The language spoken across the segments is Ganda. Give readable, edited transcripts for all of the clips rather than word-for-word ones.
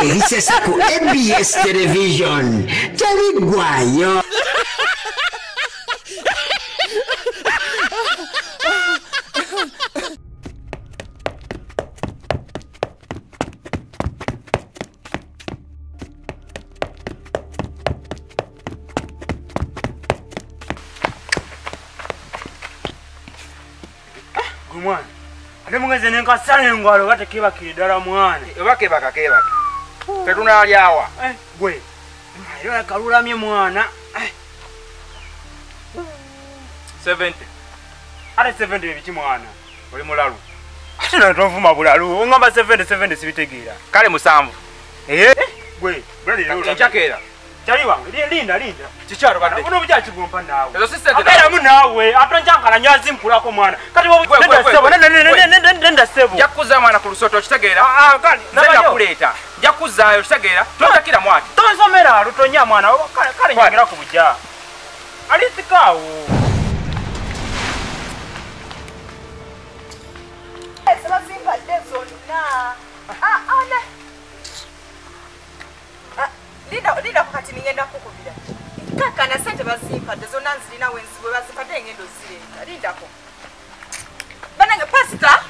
Risesa ku ABS Television. Teri gwayo. Mwana ate mungeze nenkasala engwalo batekebakira ddala mwana bakebaka tetunaalyawa gwe era kalulamye mwana 70 ate 70 ebiki mwana oli mulalu ate natonvuma bulalu ongamba 70 sibitegeera kale 7 gwe enchakeera kyali wange linda kikyalo badde buno bukyakigompa naawe ezo si sente akairamu naawe atonjankala nyazimpulako mwana kati nenda sebo jakkuza mwana ku lusoto okitegeera nakuleeta jakkuzaayo okitegeera tontakira mwati tonsomera lutonya mwana kale nyongera ku bujja alisikaawo Linda kati ningenda kukubira. Kaka na sente bazimpadde zonna nzirina wenziwe bazimpadde engendo zirenda. Lindako. Banange pasta.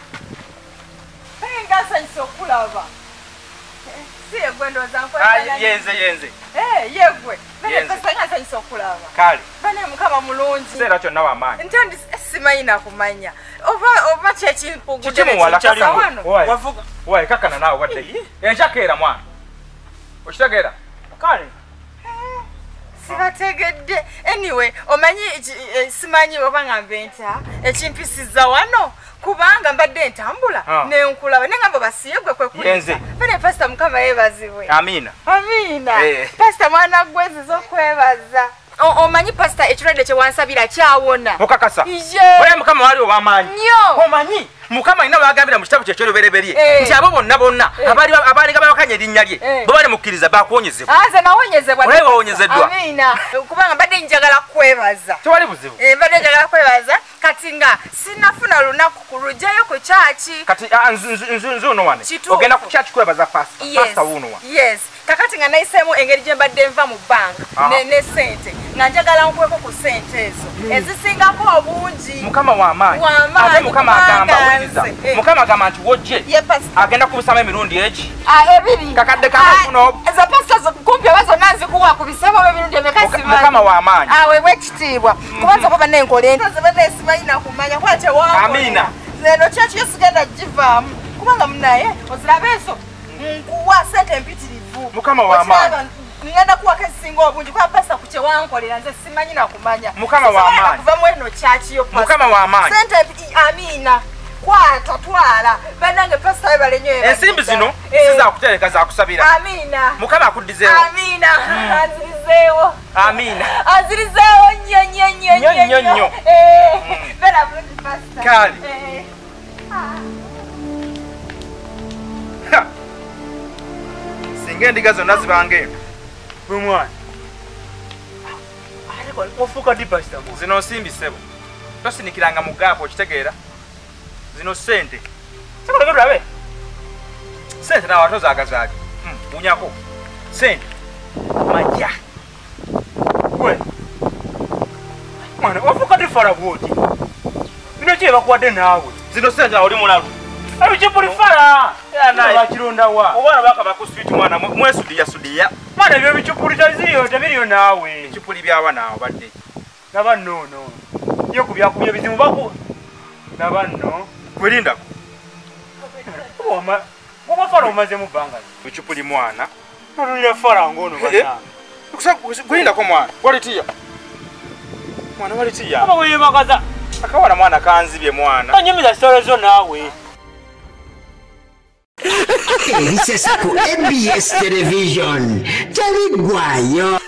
Penga sanso kulaba. Siye gwendo zangu. Yenze. Yegwe. Bane pasta nga sanso kulaba. Kale. Bane mukama mulungi. Sera kyonna wamaanyi. Ntendi simayina kumanya. Oba kyekimpugu. Kikimuwala wavuga. Wae kaka na naawe wadde. Enchakeera mwana. Okitegeera? Kale. Sibategedde. Anyway, omanyi simanyi oba ngambe nta ekimpisiza wano kubanga mbadde ntambula nenkulaba nengamba basiyegwe kwe yenze. Bane pasta mukama yebaziwe. Amina. Pasta mwana gwezi zokwebaza. Omanyi pasta ekirwadde kye wansabira kyawona. Mukakasa. Oya mukama wali obamaanyi. Omanyi mukama ina bagambira mu kitabu kyekyo lubereberye nti abo bonna abali bakanye erinnya lye bo bali mukkiriza bakuwonyezebwa. Aze nawonyezebwa. Oya wawonyezeddwa. Amina. Kubanga mbadde njagala kwebaza. Tewali buzibu. Mbadde njagala kwebaza kati nga sinafuna lunaku kulujjayo ku kyaki. Kati nze ono wane ogenda ku kyaki kwebaza pasta wuno wane. Yes. Kakati nga nayiseemu engeri gye mbadde nva mu banka ne sente nga njagala nkweko ku sente ezo ezisingako obungi. Mukama w'amaanyi ate mukama agamba wuliriza mukama agamba nti wojje agenda kubisama emirundi eki ebiri kakadde kakuno ezo pasta kumpi oba zonna nzikuwa ku bisebo emirundi emeka simanyi. Mukama w'amaanyi wewe ekitiibwa kubanza kuba nenkole ento zibadde simayina kumanya kwate wangu. Amina. Zeno kyaki yesigenda givaamu kubanga munaye oziraba eso nkuwa sente empitirivu. Mukama w'amaanyi ngenda kuwako ezisinga obungi kuba pasta ku kyewankolera nze simanyi nakumanya. Mukama w'amaanyi kuva mu eno kyakiyo pasta. Mukama w'amaanyi sente Amina kwata twala banange pasta we balenyewe. Ensimbi zino sizakutereka zakusabira. Amina. Mukama akuddizeewo. Amina. Azirizeewo. Amina. Azirizeewo nnyo. Bera bulungi pasta. Kale. Singa endiga zonna zibanga eno. Gwe mwana ofuuka ddi pasta mwana? Zino nsimbi ssebo tosinikiranga mu gaapu okitegeera zino sente sikolagedulabe sente nawe atozaagazaage bunyako sente majja gwe mwana ofuuka ddi fara bwoti bino ki ebakuwadde naawe zino sente oli mulalu ebikipuli fara bakirondawa obwana bakaba street mwana mwesudiya mwana ebyo bicupuli tebiriyo naawe ekipuli byawa naawe badde naba noono yo kubyakubya ebizibu baku naba nno kwelindako oba fara omaze mu bbanga ekipuli mwana nolulira fara ng'ono kwelindako mwana walitiya mwana walitiya aba weyebagaza akawala mwana kanzibye mwana onyumiza sitole zo naawe. Risesa ku ABS Television. Teri gwayo.